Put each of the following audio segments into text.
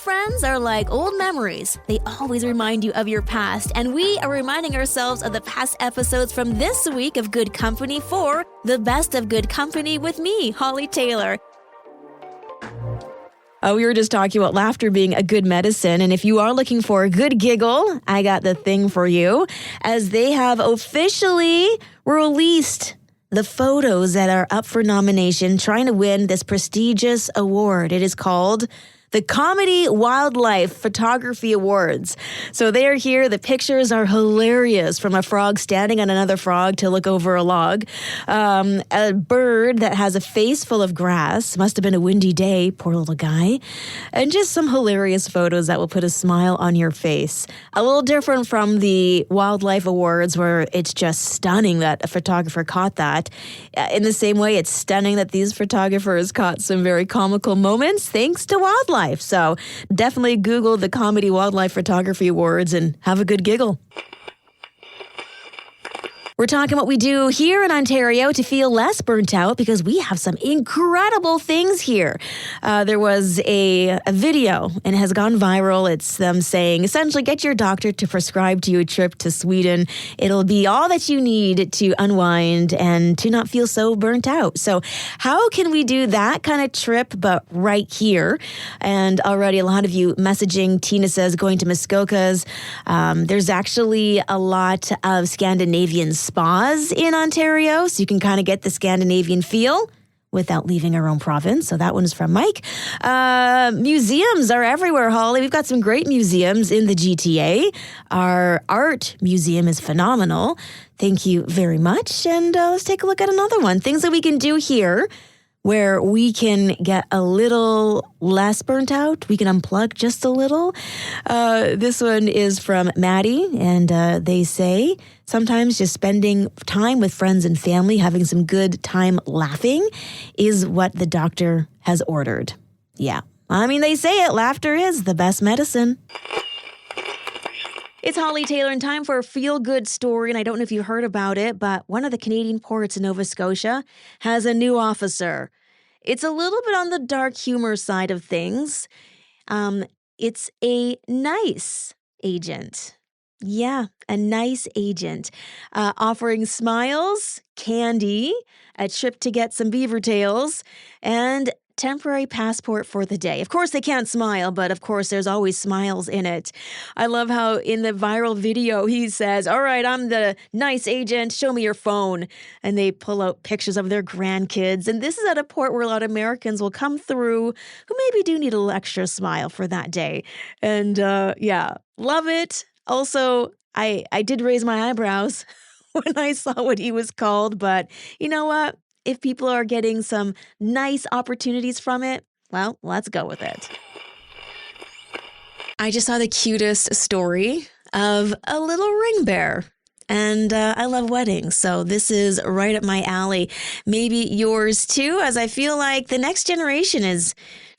friends are like old memories. They always remind you of your past, and we are reminding ourselves of the past episodes from this week of Good Company for the Best of Good Company with me, Hollie Taylor. We were just talking about laughter being a good medicine, and if you are looking for a good giggle, I got the thing for you, as they have officially released the photos that are up for nomination trying to win this prestigious award. It is called the Comedy Wildlife Photography Awards. So they are here. The pictures are hilarious, from a frog standing on another frog to look over a log. A bird that has a face full of grass. Must have been a windy day, poor little guy. And just some hilarious photos that will put a smile on your face. A little different from the Wildlife Awards, where it's just stunning that a photographer caught that. In the same way, it's stunning that these photographers caught some very comical moments thanks to wildlife. So definitely Google the Comedy Wildlife Photography Awards and have a good giggle. We're talking what we do here in Ontario to feel less burnt out, because we have some incredible things here. There was a video, and it has gone viral. It's them saying, essentially, get your doctor to prescribe to you a trip to Sweden. It'll be all that you need to unwind and to not feel so burnt out. So how can we do that kind of trip, but right here? And already a lot of you messaging. Tina says going to Muskoka's. There's actually a lot of Scandinavian spas in Ontario, so you can kind of get the Scandinavian feel without leaving our own province. So that one is from Mike. Museums are everywhere, Holly. We've got some great museums in the GTA. Our art museum is phenomenal. Thank you very much. And let's take a look at another one. Things that we can do here where we can get a little less burnt out. We can unplug just a little. This one is from Maddie, and they say sometimes just spending time with friends and family, having some good time laughing is what the doctor has ordered. Yeah, I mean, they say it, laughter is the best medicine. It's Hollie Taylor, and time for a feel-good story, and I don't know if you heard about it, but one of the Canadian ports in Nova Scotia has a new officer. It's a little bit on the dark humor side of things. It's a nice agent. Yeah, a nice agent. Offering smiles, candy, a trip to get some beaver tails, and temporary passport for the day. Of course, they can't smile, but of course, there's always smiles in it. I love how in the viral video, he says, all right, I'm the nice agent. Show me your phone. And they pull out pictures of their grandkids. And this is at a port where a lot of Americans will come through who maybe do need a little extra smile for that day. And yeah, love it. Also, I did raise my eyebrows when I saw what he was called, but you know what? If people are getting some nice opportunities from it, well, let's go with it. I just saw the cutest story of a little ring bear. And I love weddings, so this is right up my alley. Maybe yours too, as I feel like the next generation is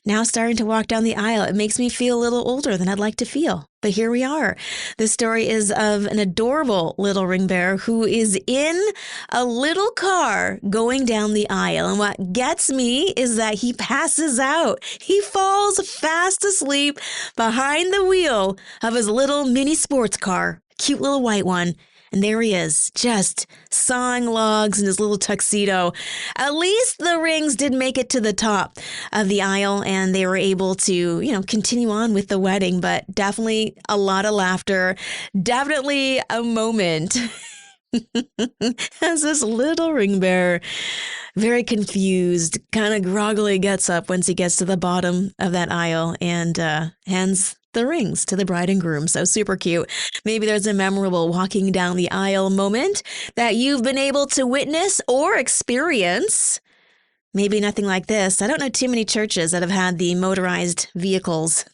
now starting to walk down the aisle. It makes me feel a little older than I'd like to feel. But here we are. The story is of an adorable little ring bear who is in a little car going down the aisle. And what gets me is that he passes out. He falls fast asleep behind the wheel of his little mini sports car, cute little white one. And there he is, just sawing logs in his little tuxedo. At least the rings did make it to the top of the aisle, and they were able to, continue on with the wedding. But definitely a lot of laughter, definitely a moment as this little ring bear, very confused, kind of groggily gets up once he gets to the bottom of that aisle and hands the rings to the bride and groom. So super cute. Maybe there's a memorable walking down the aisle moment that you've been able to witness or experience. Maybe nothing like this. I don't know too many churches that have had the motorized vehicles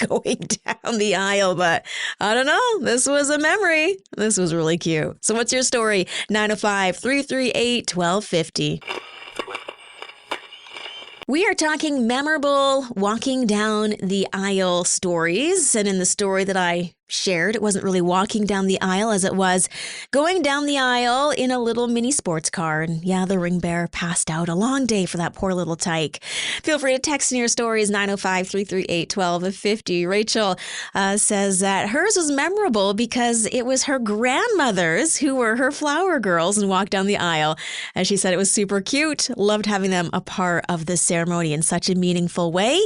going down the aisle, but I don't know. This was a memory. This was really cute. So what's your story? 905-338-1250. We are talking memorable walking down the aisle stories. And in the story that I shared. It wasn't really walking down the aisle as it was going down the aisle in a little mini sports car. And yeah, the ring bearer passed out. A long day for that poor little tyke. Feel free to text in your stories, 905-338-1250. Rachel says that hers was memorable because it was her grandmothers who were her flower girls and walked down the aisle. As she said, it was super cute. Loved having them a part of the ceremony in such a meaningful way.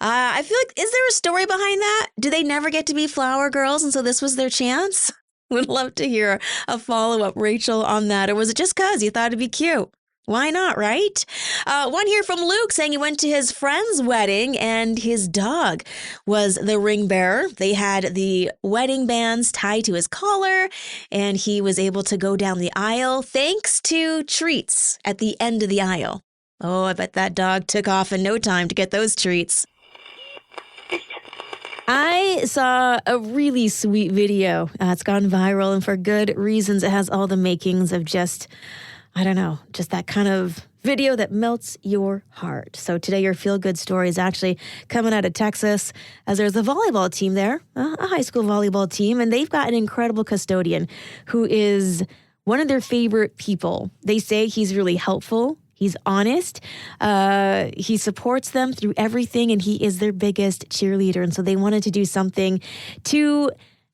I feel like, is there a story behind that? Do they never get to be flower girls, and so this was their chance? Would love to hear a follow-up, Rachel, on that. Or was it just because you thought it'd be cute? Why not, right? One here from Luke saying he went to his friend's wedding and his dog was the ring bearer. They had the wedding bands tied to his collar and he was able to go down the aisle thanks to treats at the end of the aisle. Oh, I bet that dog took off in no time to get those treats. I saw a really sweet video. It's gone viral, and for good reasons. It has all the makings of just, I don't know, just that kind of video that melts your heart. So today, your feel-good story is actually coming out of Texas, as there's a volleyball team there, a high school volleyball team, and they've got an incredible custodian who is one of their favorite people. They say he's really helpful. He's honest. He supports them through everything, and he is their biggest cheerleader. And so they wanted to do something to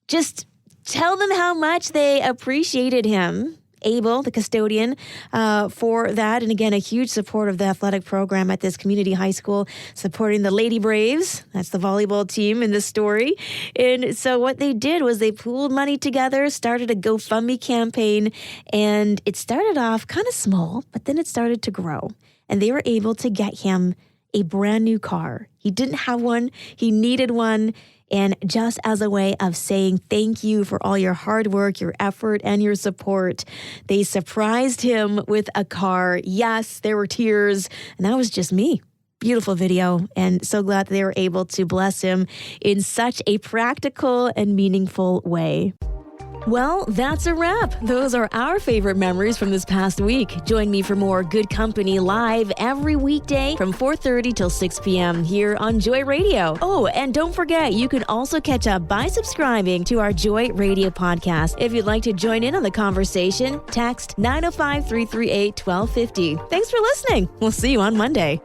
just tell them how much they appreciated him, Abel, the custodian, for that. And again, a huge support of the athletic program at this community high school, supporting the Lady Braves. That's the volleyball team in this story. And so what they did was they pooled money together, started a GoFundMe campaign, and it started off kind of small, but then it started to grow. And they were able to get him a brand new car. He didn't have one. He needed one. And just as a way of saying thank you for all your hard work, your effort, and your support, they surprised him with a car. Yes, there were tears, and that was just me. Beautiful video, and so glad they were able to bless him in such a practical and meaningful way. Well, that's a wrap. Those are our favorite memories from this past week. Join me for more Good Company live every weekday from 4:30 till 6 p.m. here on Joy Radio. Oh, and don't forget, you can also catch up by subscribing to our Joy Radio podcast. If you'd like to join in on the conversation, text 905-338-1250. Thanks for listening. We'll see you on Monday.